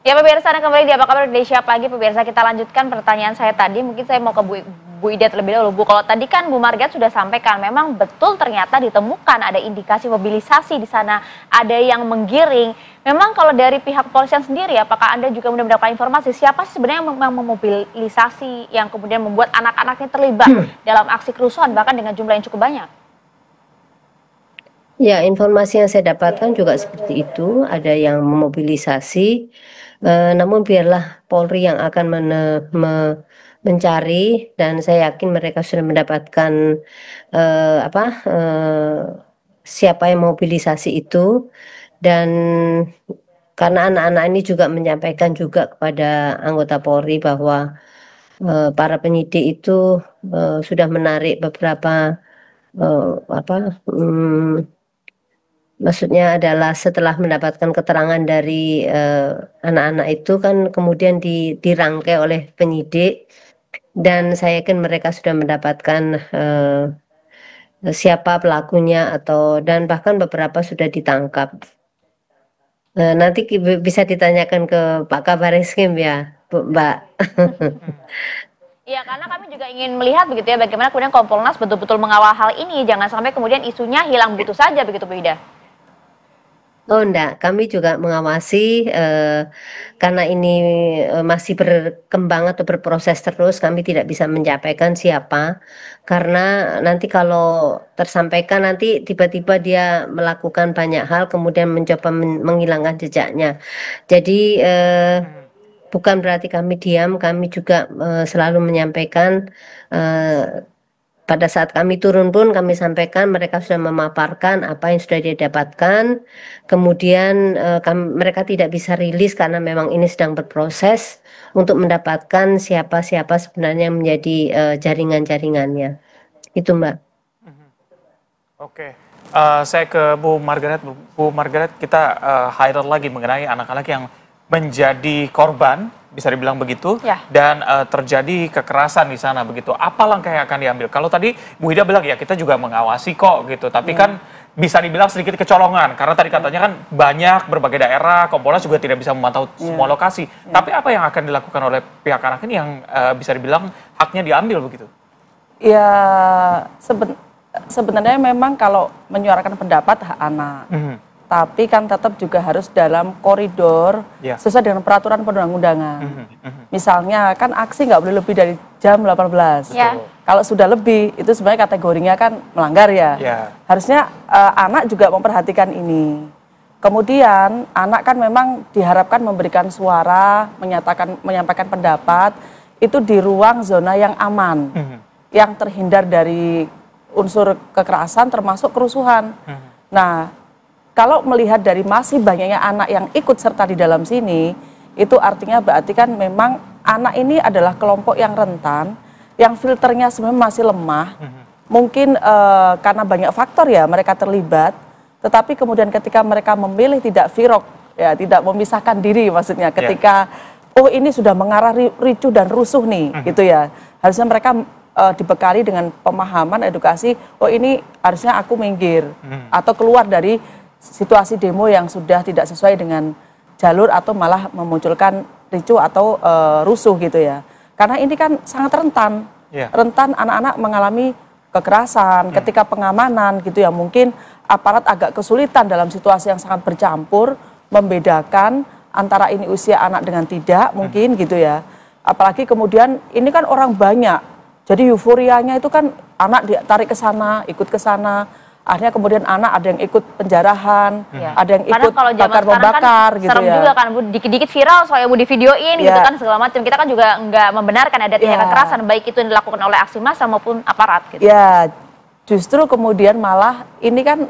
Ya pemirsa, Anda kembali di Apa Kabar Indonesia Pagi. Pemirsa, kita lanjutkan pertanyaan saya tadi. Mungkin saya mau ke Bu Ida terlebih dahulu. Bu, kalau tadi kan Bu Margaret sudah sampaikan, memang betul ternyata ditemukan ada indikasi mobilisasi di sana, ada yang menggiring. Memang kalau dari pihak kepolisian sendiri, apakah Anda juga mendapatkan informasi siapa sih sebenarnya yang memang memobilisasi yang kemudian membuat anak-anaknya terlibat dalam aksi kerusuhan bahkan dengan jumlah yang cukup banyak? Ya, informasi yang saya dapatkan juga seperti itu, ada yang memobilisasi, namun biarlah Polri yang akan mencari, dan saya yakin mereka sudah mendapatkan siapa yang mobilisasi itu, dan karena anak-anak ini juga menyampaikan juga kepada anggota Polri bahwa para penyidik itu sudah menarik beberapa maksudnya adalah setelah mendapatkan keterangan dari anak-anak itu kan kemudian dirangkai oleh penyidik, dan saya yakin mereka sudah mendapatkan siapa pelakunya dan bahkan beberapa sudah ditangkap. Nanti bisa ditanyakan ke Pak Kabareskim ya, Mbak. Iya, karena kami juga ingin melihat begitu ya, bagaimana kemudian Kompolnas betul-betul mengawal hal ini, jangan sampai kemudian isunya hilang begitu saja begitu Bu Ida. Oh enggak, kami juga mengawasi karena ini masih berkembang atau berproses terus, kami tidak bisa menyampaikan siapa, karena nanti kalau tersampaikan nanti tiba-tiba dia melakukan banyak hal kemudian mencoba menghilangkan jejaknya. Jadi bukan berarti kami diam, kami juga selalu menyampaikan. Pada saat kami turun pun kami sampaikan, mereka sudah memaparkan apa yang sudah dia dapatkan. Kemudian mereka tidak bisa rilis karena memang ini sedang berproses untuk mendapatkan siapa-siapa sebenarnya yang menjadi jaringan-jaringannya. Itu Mbak. Oke, saya ke Bu Margaret. Bu Margaret, kita highlight lagi mengenai anak-anak yang menjadi korban, bisa dibilang begitu, ya. Dan terjadi kekerasan di sana begitu. Apa langkah yang akan diambil? Kalau tadi Bu Ida bilang ya kita juga mengawasi kok gitu, tapi kan bisa dibilang sedikit kecolongan karena tadi katanya kan banyak berbagai daerah, Kompolnas juga tidak bisa memantau semua lokasi. Tapi apa yang akan dilakukan oleh pihak anak ini yang bisa dibilang haknya diambil begitu? Ya sebenarnya memang kalau menyuarakan pendapat hak anak. Tapi kan tetap juga harus dalam koridor sesuai dengan peraturan perundang-undangan. Misalnya kan aksi nggak boleh lebih dari jam 18. Kalau sudah lebih itu sebenarnya kategorinya kan melanggar ya. Harusnya anak juga memperhatikan ini. Kemudian anak kan memang diharapkan memberikan suara, menyampaikan pendapat itu di ruang zona yang aman, yang terhindar dari unsur kekerasan termasuk kerusuhan. Nah, kalau melihat dari masih banyaknya anak yang ikut serta di dalam sini, itu artinya berarti kan memang anak ini adalah kelompok yang rentan, yang filternya sebenarnya masih lemah. Mungkin karena banyak faktor ya mereka terlibat, tetapi kemudian ketika mereka memilih tidak firok, ya tidak memisahkan diri maksudnya, ketika oh ini sudah mengarah ricuh dan rusuh nih, gitu ya. Harusnya mereka dibekali dengan pemahaman edukasi, oh ini harusnya aku minggir atau keluar dari situasi demo yang sudah tidak sesuai dengan jalur atau malah memunculkan ricuh atau rusuh gitu ya. Karena ini kan sangat rentan, rentan anak-anak mengalami kekerasan ketika pengamanan gitu ya. Mungkin aparat agak kesulitan dalam situasi yang sangat bercampur membedakan antara ini usia anak dengan tidak mungkin gitu ya. Apalagi kemudian ini kan orang banyak, jadi euforianya itu kan anak ditarik ke sana, ikut ke sana. Akhirnya kemudian anak ada yang ikut penjarahan, ada yang ikut bakar-membakar kan gitu serem ya. juga kan Bu, dikit-dikit viral soalnya Bu di videoin gitu kan segala macam. Kita kan juga nggak membenarkan ada tindakan kekerasan baik itu yang dilakukan oleh aksi massa maupun aparat gitu. Ya, justru kemudian malah ini kan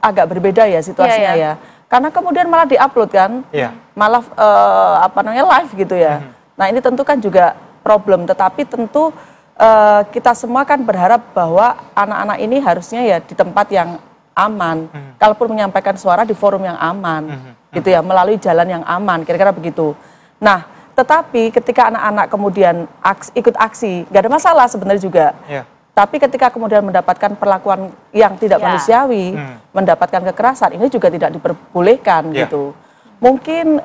agak berbeda ya situasinya ya. Karena kemudian malah diupload kan, malah live gitu ya. Nah ini tentu kan juga problem, tetapi tentu kita semua kan berharap bahwa anak-anak ini harusnya ya di tempat yang aman. Kalaupun menyampaikan suara di forum yang aman, gitu ya, melalui jalan yang aman, kira-kira begitu. Nah, tetapi ketika anak-anak kemudian ikut aksi, nggak ada masalah sebenarnya juga. Tapi ketika kemudian mendapatkan perlakuan yang tidak manusiawi, mendapatkan kekerasan, ini juga tidak diperbolehkan gitu. Mungkin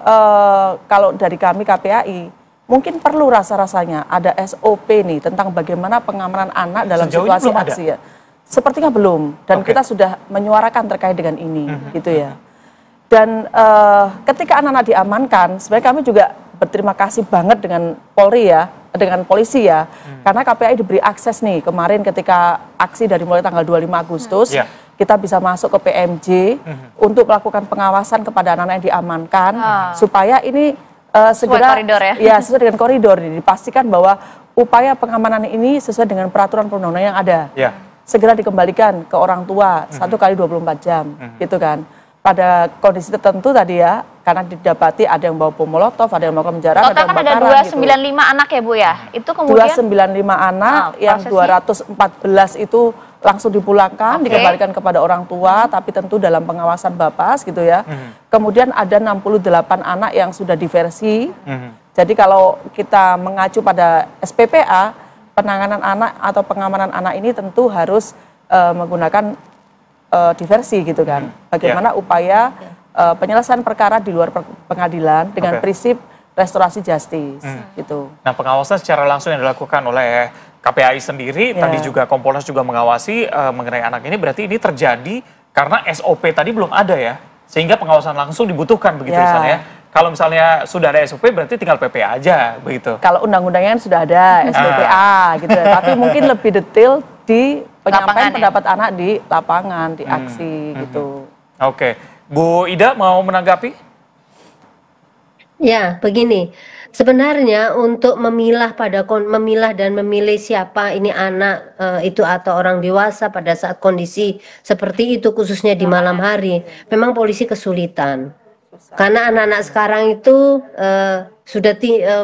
kalau dari kami KPAI, mungkin perlu rasa-rasanya ada SOP nih tentang bagaimana pengamanan anak dalam Sejauh ini situasi belum ada? aksi ya. Sepertinya belum, dan Oke. kita sudah menyuarakan terkait dengan ini, gitu ya. Dan ketika anak-anak diamankan, sebenarnya kami juga berterima kasih banget dengan Polri ya, dengan polisi ya, karena KPAI diberi akses nih kemarin ketika aksi dari mulai tanggal 25 Agustus, Ya. kita bisa masuk ke PMJ untuk melakukan pengawasan kepada anak-anak yang diamankan, supaya ini segera koridor ya? Ya, sesuai dengan koridor, dipastikan bahwa upaya pengamanan ini sesuai dengan peraturan perundang-undangan yang ada. Ya. Segera dikembalikan ke orang tua 1 kali 24 jam, gitu kan. Pada kondisi tertentu tadi ya, karena didapati ada yang bawa bom molotov, ada yang melakukan penjarahan, Total kan ada pembakaran, 295 anak ya Bu ya? Itu kemudian 295 anak, yang prosesnya? 214 itu langsung dipulangkan, Oke. dikembalikan kepada orang tua, tapi tentu dalam pengawasan Bapas gitu ya. Kemudian ada 68 anak yang sudah diversi. Jadi kalau kita mengacu pada SPPA, penanganan anak atau pengamanan anak ini tentu harus menggunakan diversi gitu kan. Bagaimana upaya penyelesaian perkara di luar pengadilan dengan Oke. prinsip restorasi justice gitu. Nah, pengawasan secara langsung yang dilakukan oleh KPAI sendiri, Ya. tadi juga Kompolnas juga mengawasi mengenai anak ini, berarti ini terjadi karena SOP tadi belum ada ya, sehingga pengawasan langsung dibutuhkan begitu Ya. misalnya. Kalau misalnya sudah ada SOP berarti tinggal PP aja begitu. Kalau undang-undangnya kan sudah ada SPPA gitu ya. Tapi mungkin lebih detail di penyampaian Lapangan ya? pendapat anak di lapangan, di aksi gitu. Oke, Bu Ida mau menanggapi? Ya, begini. Sebenarnya untuk memilah dan memilih siapa ini anak itu atau orang dewasa pada saat kondisi seperti itu khususnya di malam hari, memang polisi kesulitan. Karena anak-anak sekarang itu sudah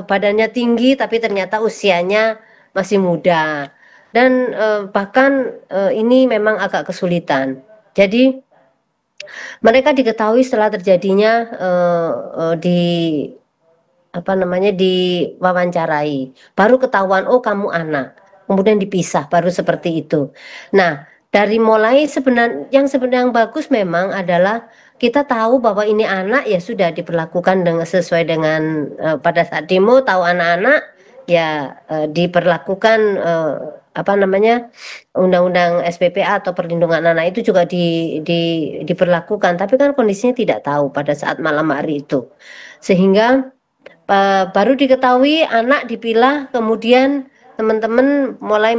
badannya tinggi tapi ternyata usianya masih muda. Dan bahkan ini memang agak kesulitan. Jadi mereka diketahui setelah terjadinya diwawancarai, baru ketahuan oh kamu anak, kemudian dipisah baru seperti itu. Nah, dari mulai yang sebenarnya bagus memang adalah kita tahu bahwa ini anak ya sudah diperlakukan sesuai dengan pada saat demo tahu anak-anak ya diperlakukan undang-undang SPPA atau perlindungan anak itu juga diperlakukan, tapi kan kondisinya tidak tahu pada saat malam hari itu, sehingga baru diketahui anak dipilah, kemudian teman-teman mulai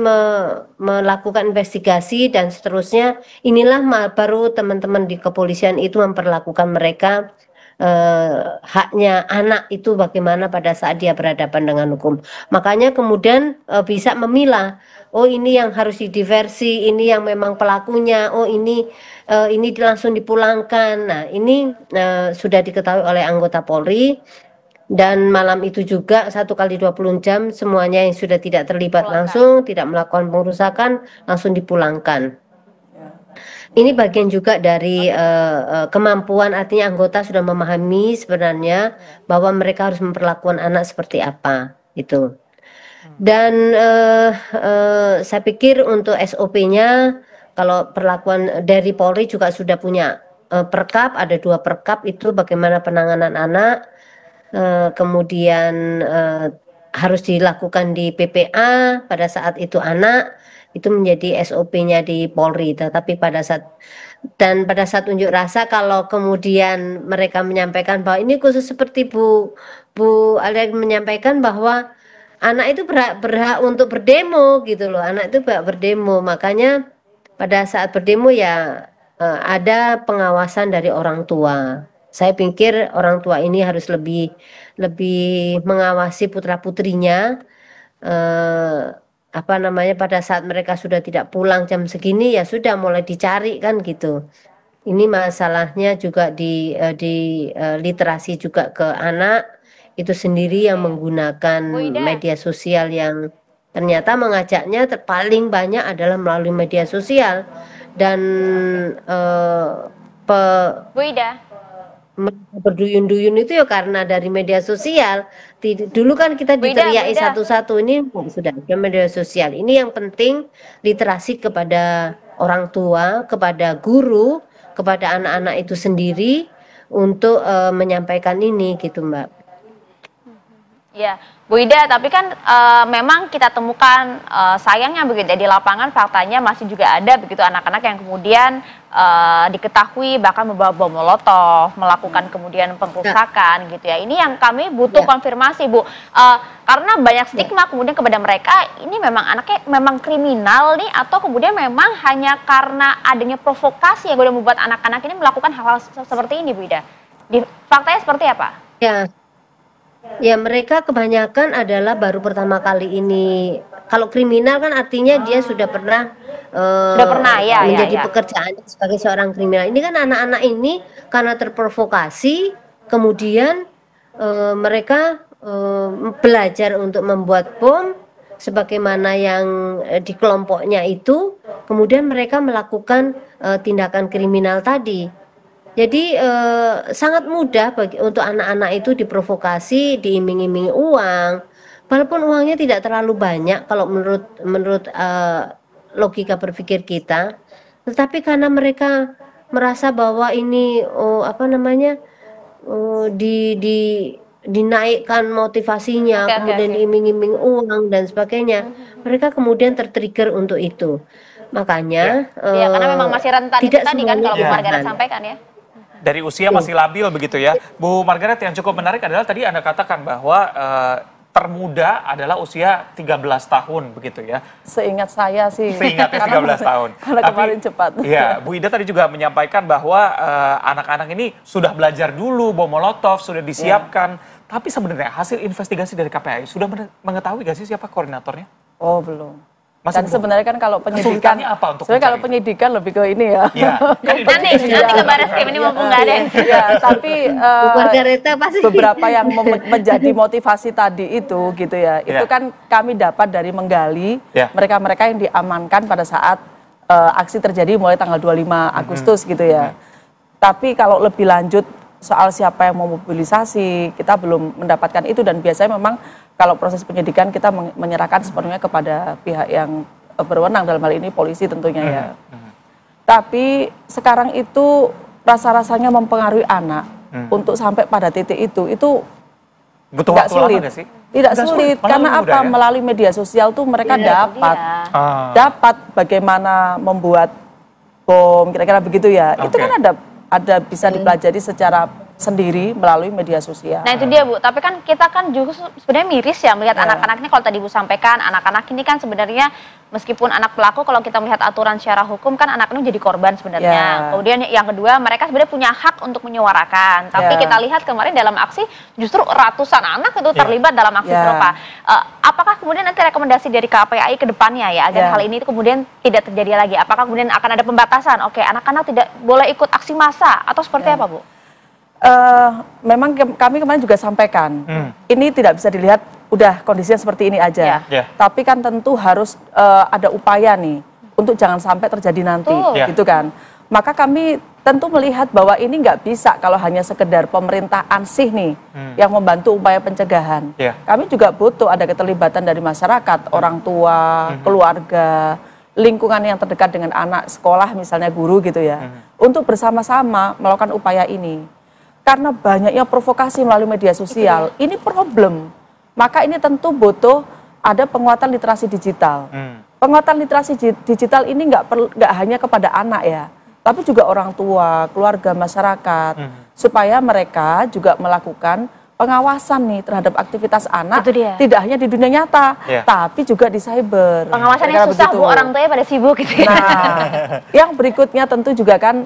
melakukan investigasi dan seterusnya. Inilah baru teman-teman di kepolisian itu memperlakukan mereka haknya anak itu bagaimana pada saat dia berhadapan dengan hukum. Makanya kemudian bisa memilah, oh ini yang harus didiversi, ini yang memang pelakunya, oh ini langsung dipulangkan. Nah ini sudah diketahui oleh anggota Polri. Dan malam itu juga 1 kali 20 jam semuanya yang sudah tidak terlibat langsung, tidak melakukan pengerusakan, langsung dipulangkan. Ini bagian juga dari kemampuan, artinya anggota sudah memahami sebenarnya bahwa mereka harus memperlakukan anak seperti apa itu. Dan saya pikir untuk SOP-nya, kalau perlakuan dari Polri juga sudah punya perkap, ada 2 perkap itu bagaimana penanganan anak. Kemudian harus dilakukan di PPA pada saat itu anak, itu menjadi SOP-nya di Polri. Tetapi pada saat unjuk rasa, kalau kemudian mereka menyampaikan bahwa ini khusus seperti Bu Alia menyampaikan bahwa anak itu berhak untuk berdemo gitu loh, anak itu berhak berdemo, makanya pada saat berdemo ya ada pengawasan dari orang tua. Saya pikir orang tua ini harus lebih mengawasi putra-putrinya, pada saat mereka sudah tidak pulang jam segini ya sudah mulai dicari kan gitu. Ini masalahnya juga di literasi juga ke anak itu sendiri yang menggunakan media sosial, yang ternyata mengajaknya paling banyak adalah melalui media sosial. Dan Bu Ida, berduyun-duyun itu ya karena dari media sosial. Dulu kan kita diteriaki satu-satu, ini sudah ada media sosial. Ini yang penting literasi kepada orang tua, kepada guru, kepada anak-anak itu sendiri, untuk menyampaikan ini gitu Mbak. Ya, Bu Ida, tapi kan memang kita temukan sayangnya begitu ya, di lapangan faktanya masih juga ada begitu anak-anak yang kemudian diketahui bahkan membawa bom molotov, melakukan kemudian pengrusakan gitu ya. Ini yang kami butuh konfirmasi Bu, karena banyak stigma kemudian kepada mereka, ini memang anaknya memang kriminal nih atau kemudian memang hanya karena adanya provokasi yang udah membuat anak-anak ini melakukan hal-hal seperti ini Bu Ida. Faktanya seperti apa? Ya mereka kebanyakan adalah baru pertama kali ini. Kalau kriminal kan artinya dia sudah pernah menjadi pekerjaan sebagai seorang kriminal. Ini kan anak-anak ini karena terprovokasi, kemudian mereka belajar untuk membuat bom sebagaimana yang di kelompoknya itu, kemudian mereka melakukan tindakan kriminal tadi. Jadi sangat mudah untuk anak-anak itu diprovokasi, diiming-imingi uang, walaupun uangnya tidak terlalu banyak kalau menurut logika berpikir kita, tetapi karena mereka merasa bahwa ini dinaikkan motivasinya, kemudian diiming-iming uang dan sebagainya, mereka kemudian tertrigger untuk itu. Makanya karena memang masih rentan itu tadi kan kalau Bu Margaret sampaikan ya. Dari usia masih labil begitu ya. Bu Margaret, yang cukup menarik adalah tadi Anda katakan bahwa termuda adalah usia 13 tahun begitu ya. Seingat saya sih. Seingatnya 13 tahun. Karena kemarin cepat. Iya, Bu Ida tadi juga menyampaikan bahwa anak-anak ini sudah belajar dulu bom molotov, sudah disiapkan. Tapi sebenarnya hasil investigasi dari KPAI sudah mengetahui gak sih siapa koordinatornya? Oh, belum. Masih Dan sebenarnya kan kalau penyidikan, apa untuk sebenarnya kalau penyidikan lebih ke ini ya. Nanti ke Barreskrim ini mumpung nggak ada. Ya, tapi beberapa yang menjadi motivasi tadi itu gitu ya, itu kan kami dapat dari menggali mereka-mereka yang diamankan pada saat aksi terjadi mulai tanggal 25 Agustus gitu ya. Tapi kalau lebih lanjut soal siapa yang memobilisasi, kita belum mendapatkan itu dan biasanya memang kalau proses penyidikan kita menyerahkan sepenuhnya kepada pihak yang berwenang, dalam hal ini polisi tentunya ya. Tapi sekarang itu rasa-rasanya mempengaruhi anak untuk sampai pada titik itu butuh tidak waktu sulit. Lama gak sih? Tidak sulit karena apa? Melalui media sosial tuh mereka dapat bagaimana membuat bom, kira-kira begitu ya. Itu kan ada bisa dipelajari secara sendiri melalui media sosial. Nah itu dia Bu, tapi kan kita kan juga sebenarnya miris ya melihat anak-anak ini, kalau tadi Bu sampaikan, anak-anak ini kan sebenarnya meskipun anak pelaku, kalau kita melihat aturan secara hukum kan anak ini jadi korban sebenarnya. Kemudian yang kedua, mereka sebenarnya punya hak untuk menyuarakan. Tapi kita lihat kemarin dalam aksi justru ratusan anak itu terlibat dalam aksi serupa. Apakah kemudian nanti rekomendasi dari KPAI ke depannya ya agar hal ini kemudian tidak terjadi lagi? Apakah kemudian akan ada pembatasan? Oke, anak-anak tidak boleh ikut aksi massa atau seperti apa Bu? Memang kami kemarin juga sampaikan, ini tidak bisa dilihat udah kondisinya seperti ini aja. Tapi kan tentu harus ada upaya nih untuk jangan sampai terjadi nanti, gitu kan. Maka kami tentu melihat bahwa ini nggak bisa kalau hanya sekedar pemerintah ansih nih yang membantu upaya pencegahan. Kami juga butuh ada keterlibatan dari masyarakat, orang tua, keluarga, lingkungan yang terdekat dengan anak, sekolah misalnya guru gitu ya, untuk bersama-sama melakukan upaya ini. Karena banyaknya provokasi melalui media sosial, ini problem. Maka ini tentu butuh ada penguatan literasi digital. Penguatan literasi digital ini nggak hanya kepada anak ya, tapi juga orang tua, keluarga, masyarakat, supaya mereka juga melakukan pengawasan nih terhadap aktivitas anak, tidak hanya di dunia nyata, tapi juga di cyber. Pengawasan yang susah Bu, orang tuanya pada sibuk gitu ya. Nah, yang berikutnya tentu juga kan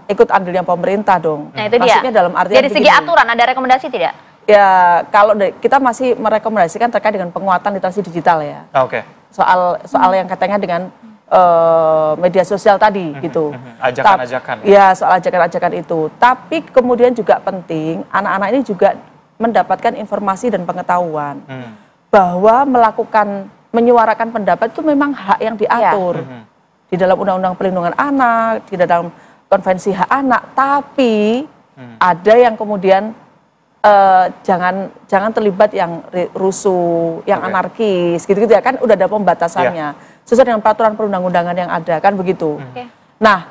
ikut andilnya pemerintah dong. Nah itu maksudnya dalam artian dari segi aturan ada rekomendasi tidak? Ya kalau kita masih merekomendasikan terkait dengan penguatan literasi digital ya. Soal yang katanya dengan media sosial tadi gitu. Ajakan-ajakan. Ya, soal ajakan-ajakan itu. Tapi kemudian juga penting anak-anak ini juga mendapatkan informasi dan pengetahuan bahwa menyuarakan pendapat itu memang hak yang diatur di dalam Undang-Undang Perlindungan Anak, di dalam Konvensi Hak Anak. Tapi ada yang kemudian jangan terlibat yang rusuh, yang anarkis, gitu-gitu ya kan udah ada pembatasannya sesuai dengan peraturan perundang-undangan yang ada kan begitu. Nah,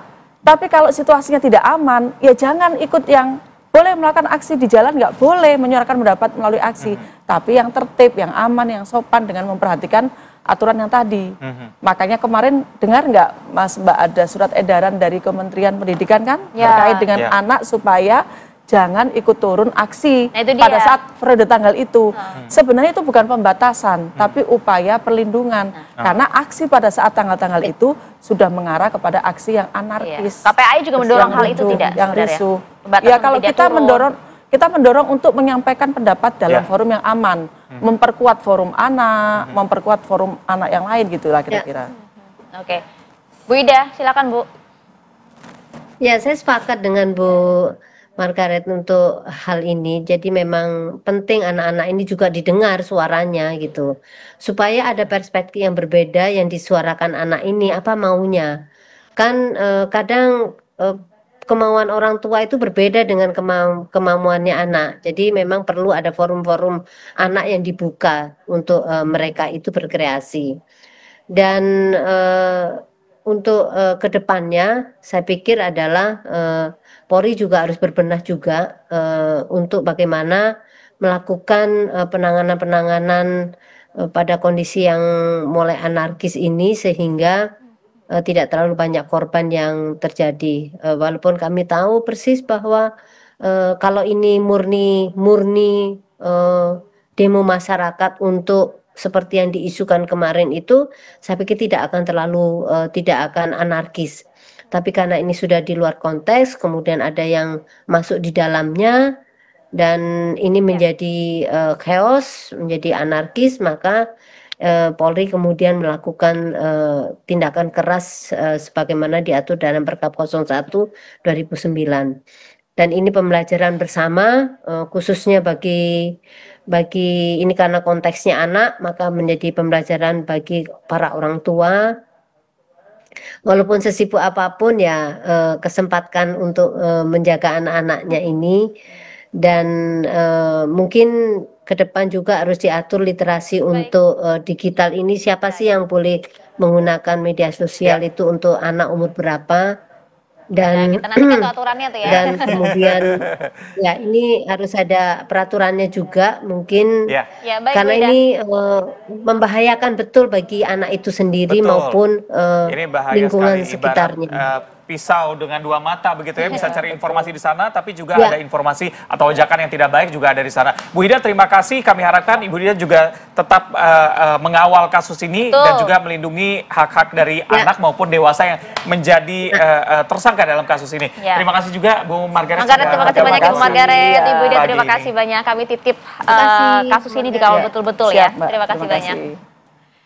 Tapi kalau situasinya tidak aman, ya jangan ikut yang boleh melakukan aksi di jalan, nggak boleh menyuarakan pendapat melalui aksi. Tapi yang tertib, yang aman, yang sopan dengan memperhatikan aturan yang tadi. Makanya kemarin dengar nggak Mas Mbak ada surat edaran dari Kementerian Pendidikan kan terkait dengan anak supaya jangan ikut turun aksi pada saat periode tanggal itu. Sebenarnya itu bukan pembatasan, tapi upaya perlindungan. Karena aksi pada saat tanggal-tanggal itu sudah mengarah kepada aksi yang anarkis. KPAI juga mendorong hal itu tidak? Yang risuh. Ya kalau kita mendorong untuk menyampaikan pendapat dalam forum yang aman, memperkuat forum anak, memperkuat forum anak yang lain gitulah kira-kira. Oke, Bu Ida, silakan Bu. Ya, saya sepakat dengan Bu Margaret untuk hal ini. Jadi memang penting anak-anak ini juga didengar suaranya gitu. Supaya ada perspektif yang berbeda yang disuarakan anak ini apa maunya. Kan kadang kemauan orang tua itu berbeda dengan kemauannya anak. Jadi memang perlu ada forum-forum anak yang dibuka untuk mereka itu berkreasi. Dan untuk kedepannya saya pikir adalah Polri juga harus berbenah juga untuk bagaimana melakukan penanganan-penanganan pada kondisi yang mulai anarkis ini sehingga tidak terlalu banyak korban yang terjadi. Walaupun kami tahu persis bahwa kalau ini murni demo masyarakat untuk seperti yang diisukan kemarin itu, saya pikir tidak akan anarkis. Tapi karena ini sudah di luar konteks, kemudian ada yang masuk di dalamnya, dan ini menjadi chaos, menjadi anarkis, maka Polri kemudian melakukan tindakan keras sebagaimana diatur dalam Perkap 01/2009. Dan ini pembelajaran bersama, khususnya bagi ini karena konteksnya anak, maka menjadi pembelajaran bagi para orang tua. Walaupun sesibuk apapun ya kesempatkan untuk menjaga anak-anaknya ini, dan mungkin ke depan juga harus diatur literasi untuk digital ini, siapa sih yang boleh menggunakan media sosial itu untuk anak umur berapa, dan kita nantikan tuh aturannya tuh ya. Dan kemudian ya ini harus ada peraturannya juga mungkin baik, karena Bu Ida. ini membahayakan betul bagi anak itu sendiri maupun ini bahaya lingkungan sekali, sekitarnya. Pisau dengan dua mata begitu ya, bisa cari informasi di sana, tapi juga ada informasi atau ajakan yang tidak baik juga ada di sana. Bu Ida, terima kasih. Kami harapkan Ibu Ida juga tetap mengawal kasus ini dan juga melindungi hak-hak dari anak maupun dewasa yang menjadi tersangka dalam kasus ini. Terima kasih juga Bu Margaret. Terima kasih banyak Ibu Margaret, Ibu Ida terima kasih banyak. Kami titip kasus ini dikawal betul-betul ya. Terima kasih banyak.